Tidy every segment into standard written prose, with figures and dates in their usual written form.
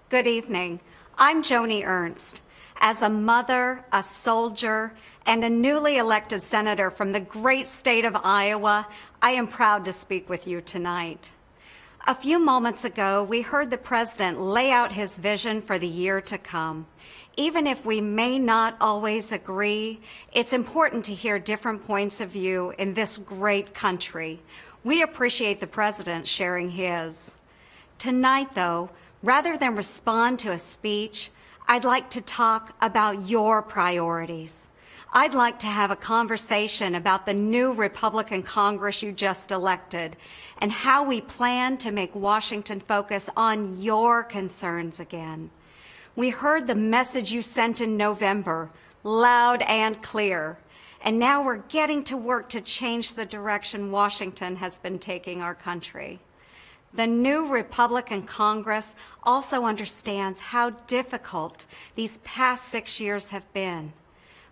Good evening. I'm Joni Ernst. As a mother, a soldier, and a newly elected senator from the great state of Iowa, I am proud to speak with you tonight. A few moments ago, we heard the President lay out his vision for the year to come. Even if we may not always agree, it's important to hear different points of view in this great country. We appreciate the President sharing his. Tonight, though, rather than respond to a speech, I'd like to talk about your priorities. I'd like to have a conversation about the new Republican Congress you just elected and how we plan to make Washington focus on your concerns again. We heard the message you sent in November, loud and clear, and now we're getting to work to change the direction Washington has been taking our country. The new Republican Congress also understands how difficult these past 6 years have been.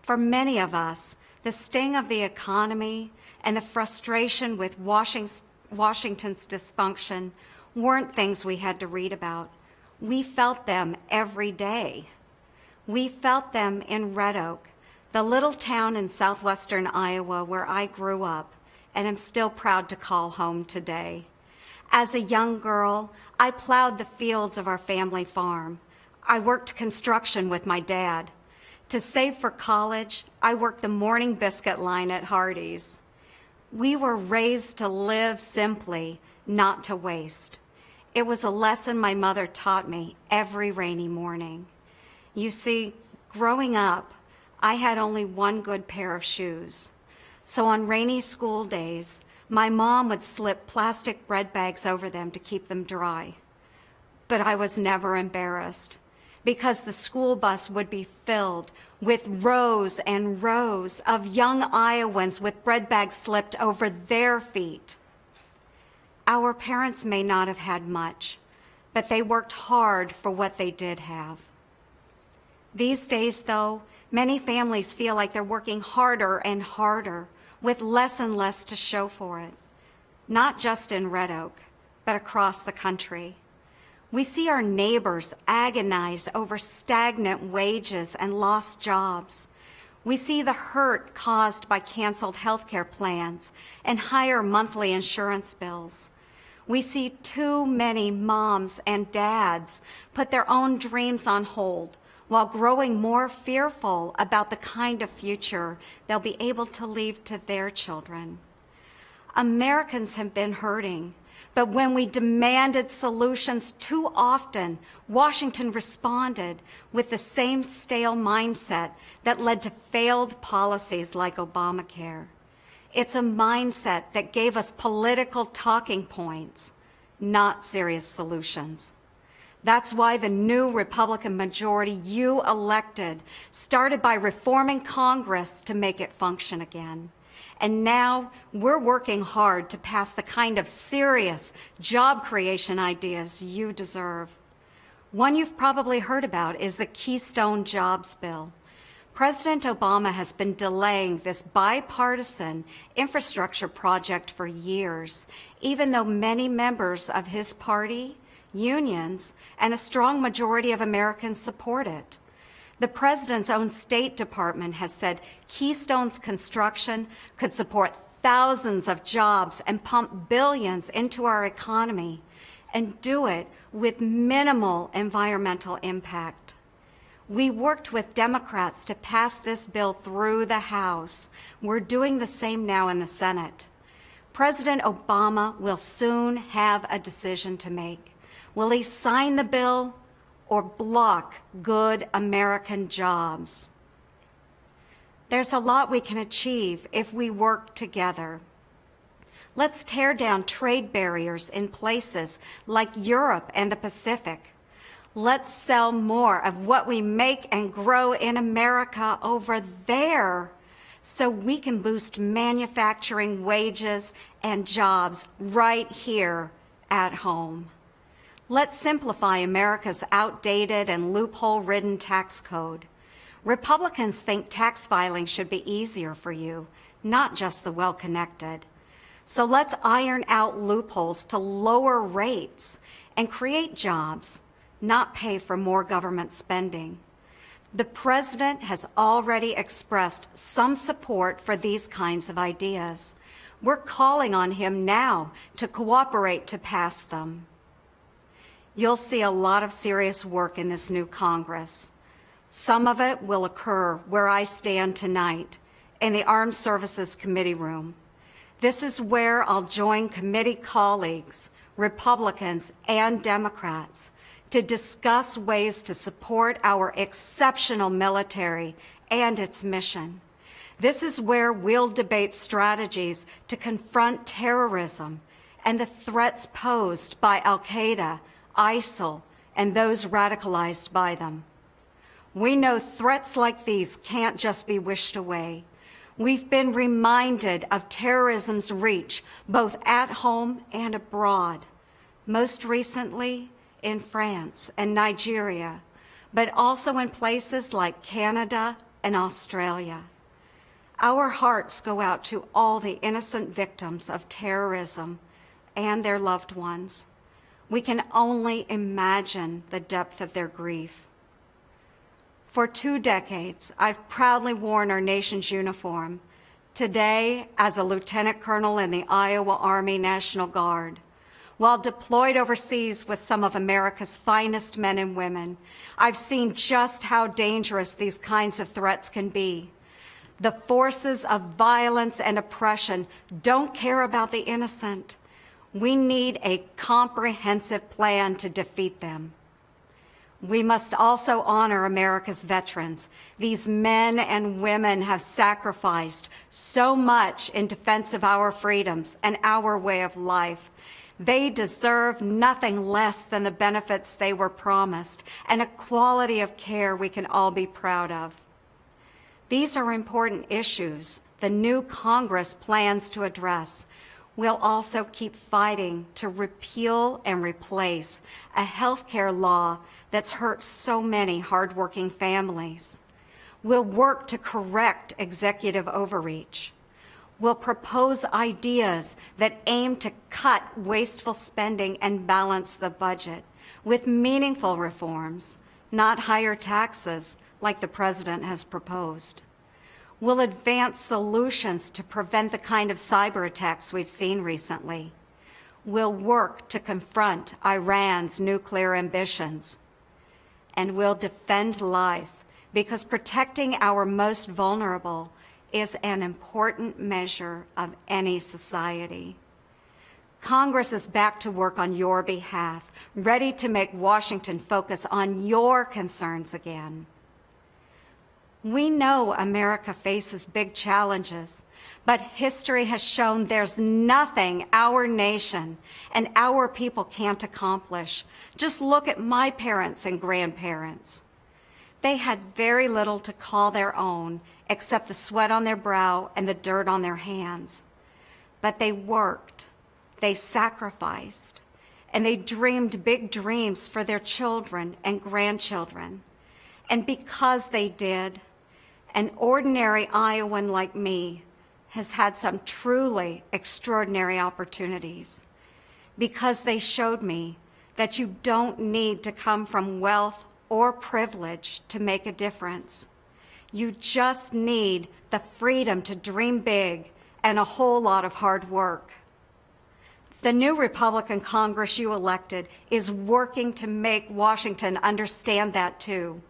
For many of us, the sting of the economy and the frustration with Washington's dysfunction weren't things we had to read about. We felt them every day. We felt them in Red Oak, the little town in southwestern Iowa where I grew up and am still proud to call home today. As a young girl, I plowed the fields of our family farm. I worked construction with my dad. To save for college, I worked the morning biscuit line at Hardee's. We were raised to live simply, not to waste. It was a lesson my mother taught me every rainy morning. You see, growing up, I had only one good pair of shoes. So on rainy school days, my mom would slip plastic bread bags over them to keep them dry. But I was never embarrassed because the school bus would be filled with rows and rows of young Iowans with bread bags slipped over their feet. Our parents may not have had much, but they worked hard for what they did have. These days, though, many families feel like they're working harder and harder with less and less to show for it, not just in Red Oak, but across the country. We see our neighbors agonize over stagnant wages and lost jobs. We see the hurt caused by canceled healthcare plans and higher monthly insurance bills. We see too many moms and dads put their own dreams on hold while growing more fearful about the kind of future they'll be able to leave to their children. Americans have been hurting, but when we demanded solutions too often, Washington responded with the same stale mindset that led to failed policies like Obamacare. It's a mindset that gave us political talking points, not serious solutions. That's why the new Republican majority you elected started by reforming Congress to make it function again. And now we're working hard to pass the kind of serious job creation ideas you deserve. One you've probably heard about is the Keystone Jobs Bill. President Obama has been delaying this bipartisan infrastructure project for years, even though many members of his party, unions, and a strong majority of Americans support it. The president's own State Department has said Keystone's construction could support thousands of jobs and pump billions into our economy and do it with minimal environmental impact. We worked with Democrats to pass this bill through the House. We're doing the same now in the Senate. President Obama will soon have a decision to make. Will he sign the bill or block good American jobs? There's a lot we can achieve if we work together. Let's tear down trade barriers in places like Europe and the Pacific. Let's sell more of what we make and grow in America over there so we can boost manufacturing wages and jobs right here at home. Let's simplify America's outdated and loophole-ridden tax code. Republicans think tax filing should be easier for you, not just the well-connected. So let's iron out loopholes to lower rates and create jobs, not pay for more government spending. The President has already expressed some support for these kinds of ideas. We're calling on him now to cooperate to pass them. You'll see a lot of serious work in this new Congress. Some of it will occur where I stand tonight, in the Armed Services Committee room. This is where I'll join committee colleagues, Republicans and Democrats, to discuss ways to support our exceptional military and its mission. This is where we'll debate strategies to confront terrorism and the threats posed by Al-Qaeda, ISIL, and those radicalized by them. We know threats like these can't just be wished away. We've been reminded of terrorism's reach, both at home and abroad, most recently in France and Nigeria, but also in places like Canada and Australia. Our hearts go out to all the innocent victims of terrorism and their loved ones. We can only imagine the depth of their grief. For 2 decades, I've proudly worn our nation's uniform, today as a lieutenant colonel in the Iowa Army National Guard. While deployed overseas with some of America's finest men and women, I've seen just how dangerous these kinds of threats can be. The forces of violence and oppression don't care about the innocent. We need a comprehensive plan to defeat them. We must also honor America's veterans. These men and women have sacrificed so much in defense of our freedoms and our way of life. They deserve nothing less than the benefits they were promised and a quality of care we can all be proud of. These are important issues the new Congress plans to address. We'll also keep fighting to repeal and replace a health care law that's hurt so many hardworking families. We'll work to correct executive overreach. We'll propose ideas that aim to cut wasteful spending and balance the budget with meaningful reforms, not higher taxes like the President has proposed. We'll advance solutions to prevent the kind of cyber attacks we've seen recently. We'll work to confront Iran's nuclear ambitions. And we'll defend life because protecting our most vulnerable is an important measure of any society. Congress is back to work on your behalf, ready to make Washington focus on your concerns again. We know America faces big challenges, but history has shown there's nothing our nation and our people can't accomplish. Just look at my parents and grandparents. They had very little to call their own except the sweat on their brow and the dirt on their hands. But they worked, they sacrificed, and they dreamed big dreams for their children and grandchildren. And because they did, an ordinary Iowan like me has had some truly extraordinary opportunities because they showed me that you don't need to come from wealth or privilege to make a difference. You just need the freedom to dream big and a whole lot of hard work. The new Republican Congress you elected is working to make Washington understand that too.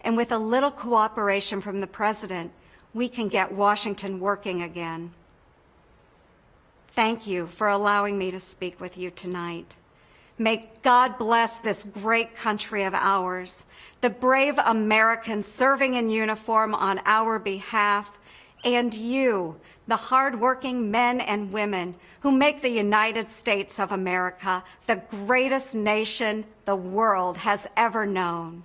And with a little cooperation from the President, we can get Washington working again. Thank you for allowing me to speak with you tonight. May God bless this great country of ours, the brave Americans serving in uniform on our behalf, and you, the hardworking men and women who make the United States of America the greatest nation the world has ever known.